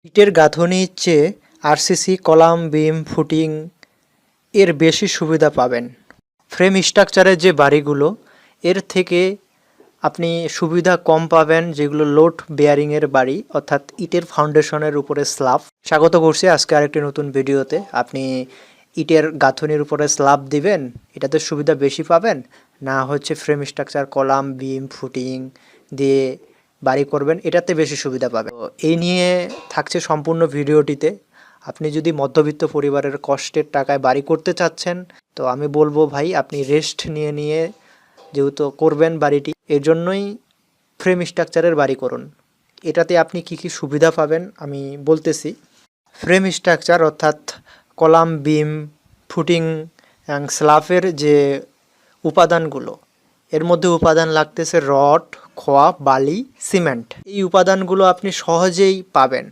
ইটের গাঁথনির চেয়ে RCC column beam footing এর বেশি সুবিধা পাবেন। ফ্রেম স্ট্রাকচারের যে বাড়িগুলো এর থেকে আপনি সুবিধা কম পাবেন, যেগুলো লোড বেয়ারিংয়ের বাড়ি অর্থাৎ ইটের ফাউন্ডেশনের উপরে স্ল্যাব। স্বাগত করছি আজকে আরেকটি নতুন ভিডিওতে। আপনি ইটের গাঁথনির উপরে স্ল্যাব দিবেন, এটাতে সুবিধা বেশি পাবেন, না হচ্ছে frame structure column beam footing দিয়ে বাড়ি করবেন, এটাতে বেশি সুবিধা পাবেন। তো এই নিয়ে থাকছে সম্পূর্ণ ভিডিওটিতে। আপনি যদি মধ্যবিত্ত পরিবারের কষ্টের টাকায় বাড়ি করতে চাচ্ছেন, তো আমি বলবো ভাই আপনি রেস্ট নিয়ে যেহেতু করবেন বাড়িটি, এর জন্যই ফ্রেম স্ট্রাকচারের বাড়ি করুন। এটাতে আপনি কি কি সুবিধা পাবেন আমি বলতেছি। ফ্রেম স্ট্রাকচার অর্থাৎ কলাম বিম ফুটিং এবং স্ল্যাবের যে উপাদানগুলো, এর মধ্যে উপাদান লাগতেছে রড, খোয়া, বালি, সিমেন্ট। এই উপাদানগুলো আপনি সহজেই পাবেন।